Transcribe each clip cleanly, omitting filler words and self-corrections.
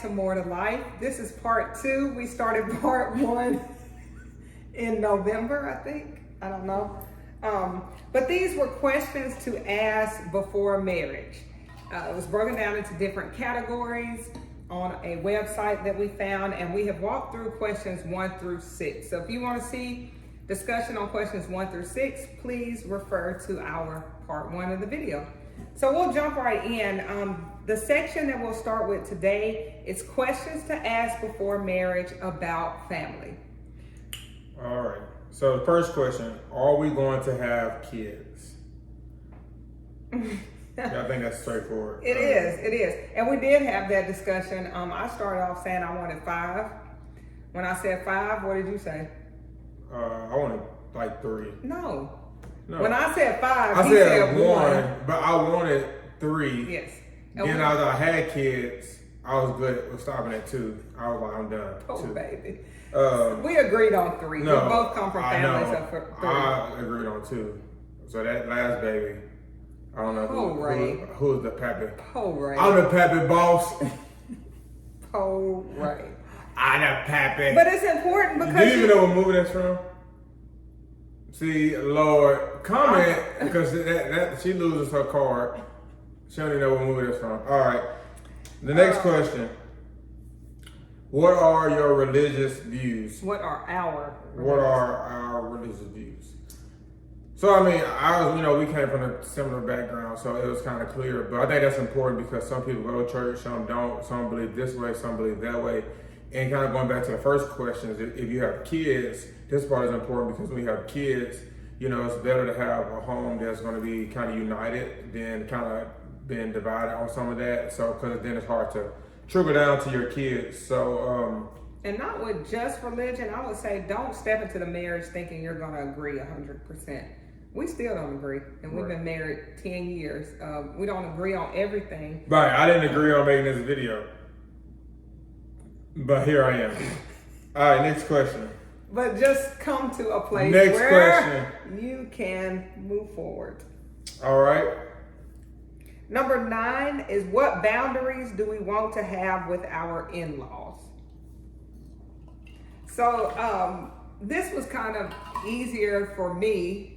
to More to Life. This is part 2. We started part 1 in November, I think. I don't know. But these were questions to ask before marriage. It was broken down into different categories on a website that we found, and we have walked through questions 1 through 6. So if you want to see discussion on questions 1 through 6, please refer to our part 1 of the video. So we'll jump right in. The section that we'll start with today is questions to ask before marriage about family. All right. So the first question, are we going to have kids? Yeah, I think that's straightforward. It is. And we did have that discussion. I started off saying I wanted 5. When I said 5, what did you say? I wanted like 3. No. When I said 5, I he said 1, but I wanted 3. Yes. Then after I had kids, I was good with stopping at 2. I was like, I'm done. Oh, 2. baby. We agreed on 3. No, we both come from families of 3. I agreed on 2. So that last baby, I don't know who's the pappy. Ray. I'm the pappy boss. Ray. I'm the pappy. But it's important because do you even know what movie that's from? See, Lord, comment because that she loses her card. She don't even know what movie that's from. All right. The next question. What are your religious views? What are our religious views? So, I mean, we came from a similar background, so it was kind of clear. But I think that's important because some people go to church, some don't. Some believe this way, some believe that way. And kind of going back to the first questions, if you have kids, this part is important because when you have kids, it's better to have a home that's going to be kind of united than kind of being divided on some of that. So, because then it's hard to trickle down to your kids. So, and not with just religion, I would say don't step into the marriage thinking you're going to agree 100%. We still don't agree, and we've been married 10 years. We don't agree on everything. Right, I didn't agree on making this video, but here I am. All right, next question. But just come to a place you can move forward. All right. Number 9 is what boundaries do we want to have with our in-laws? So this was kind of easier for me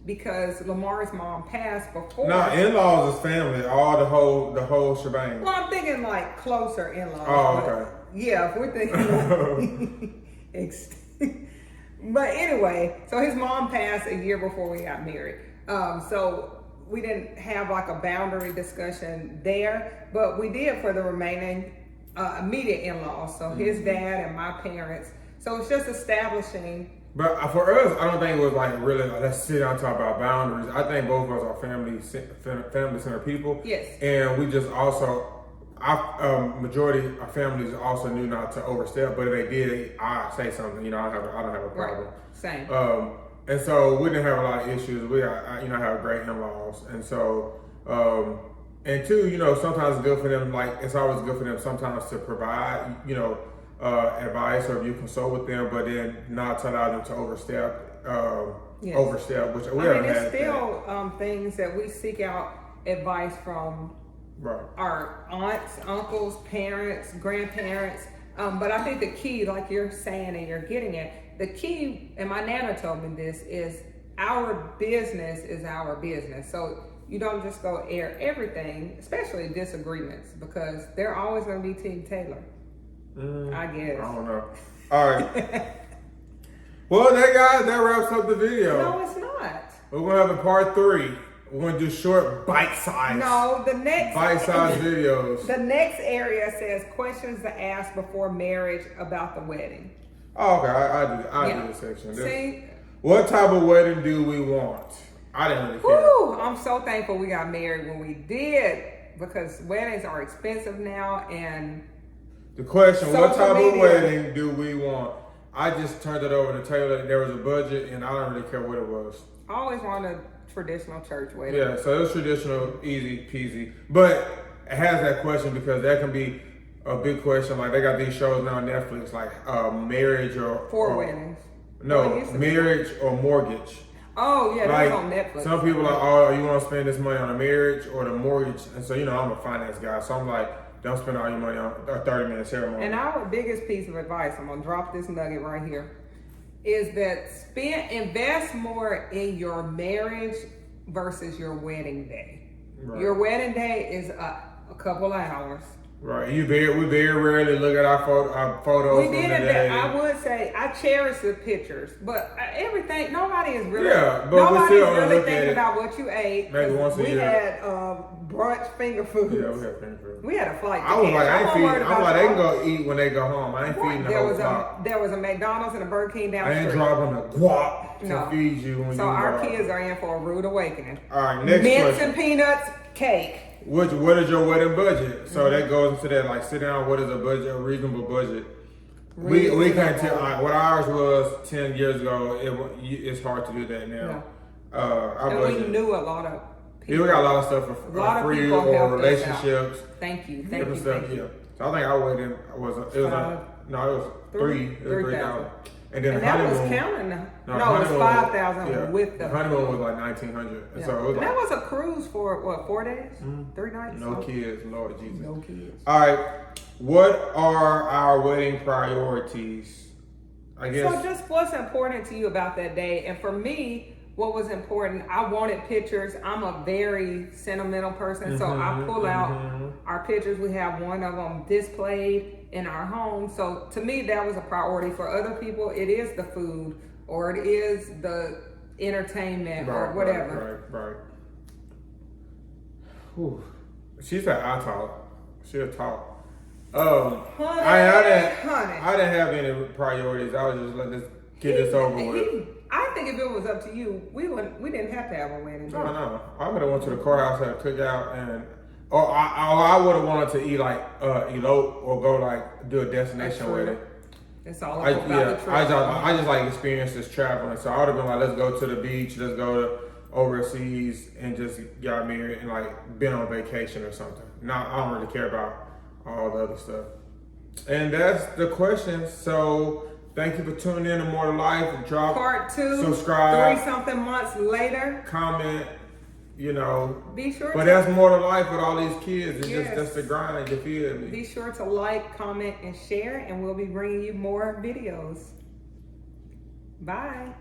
because Lamar's mom passed before. No, in-laws is family, all the whole shebang. Well, I'm thinking like closer in-laws. Oh, okay. Yeah, if we're thinking. But anyway, so his mom passed a year before we got married. So we didn't have like a boundary discussion there, but we did for the remaining immediate in-laws. So his dad and my parents. So it's just establishing. But for us, I don't think it was like really let's sit down and talk about boundaries. I think both of us are family-centered people. Yes. And we just also. Majority of families also knew not to overstep, but if they did, I say something. I don't have a problem. Right. Same. And so we didn't have a lot of issues. We got, I have great in-laws, and so and two, sometimes it's good for them. Like it's always good for them sometimes to provide, advice or if you consult with them, but then not to allow them to overstep. Overstep, which we haven't had. There's still things that we seek out advice from. Right. Our aunts, uncles, parents, grandparents. But I think the key, like you're saying and you're getting at, the key, and my nana told me this, is our business is our business. So you don't just go air everything, especially disagreements, because they're always going to be Team Taylor. I guess. I don't know. All right. Well, that wraps up the video. No, it's not. We're going to have a part 3. We're going to do short, bite-sized. No, the next bite-sized videos. The next area says questions to ask before marriage about the wedding. Oh, okay. I do this section. See? What type of wedding do we want? I didn't really care. Woo, I'm so thankful we got married when we did because weddings are expensive now and the question, what type of wedding do we want? I just turned it over to Taylor. There was a budget and I don't really care what it was. I always wanted traditional church wedding. Yeah, so it was traditional, easy peasy. But it has that question because that can be a big question. Like they got these shows now on Netflix, like marriage or weddings. No, marriage or mortgage. Oh yeah, like, that's on Netflix. Some people are like, oh, you want to spend this money on a marriage or the mortgage? And so I'm a finance guy, so I'm like, don't spend all your money on a 30-minute ceremony. And our biggest piece of advice, I'm gonna drop this nugget right here, is that invest more in your marriage versus your wedding day. Right. Your wedding day is a couple of hours. Right. We very rarely look at our photos. We from did the it. day. I would say I cherish the pictures, but everything. Nobody is really. Yeah, but we nobody's still really look at thinking it about what you ate. maybe once a we year. had brunch finger foods. Yeah, we had finger food. We had a flight. I was like, I ain't feeding. worried I'm about like, they can y'all. go eat when they go home. I ain't feeding the There whole was flock. there was a McDonald's and a Burger King down I the ain't street. dropping the guap to No. feed you when So you our go. kids are in for a rude awakening. All right, next Mints question. and peanuts, cake. What is your wedding budget? So that goes into that, like, sit down. What is a budget? A reasonable budget. We can't tell. Like, what ours was 10 years ago. It's hard to do that now. Our And budget. we knew a lot of people. Yeah, we got a lot of stuff for A lot of free people or helped us out. relationships. Thank you. Different stuff. Thank you. Yeah. So I think our wedding was it was three. It was 3,000. And then And the that honeymoon. was counting. No, it was honeymoon 5,000 yeah. with the honeymoon was like 1,900. Yeah. So it was And like that was a cruise for what, 4 days, 3 nights? no kids, Lord Jesus. No kids. All right, what are our wedding priorities? I guess. So just what's important to you about that day? And for me, what was important, I wanted pictures. I'm a very sentimental person, so I pull out our pictures. We have one of them displayed in our home. So to me, that was a priority. For other people, it is the food or it is the entertainment or whatever. Right. Whew. She said I talk. She'll talk. Honey. I didn't have any priorities. I was just let this get this over with. I think if it was up to you, we didn't have to have a wedding. No. I would have went to the courthouse, had a cookout, and I would have wanted to eat like elope or go like do a destination wedding. It's all about the trip. I just like experiences traveling. So I would have been like, let's go to the beach, let's go to overseas, and just got married and like been on vacation or something. Now I don't really care about all the other stuff. And that's the question. So thank you for tuning in to More to Life. Drop Part 2, subscribe, 3-something months later. comment. You know, Be sure but to that's more to life with all these kids. It's Yes. just that's the grind. You feel me? be sure to like, comment, and share, and we'll be bringing you more videos. Bye.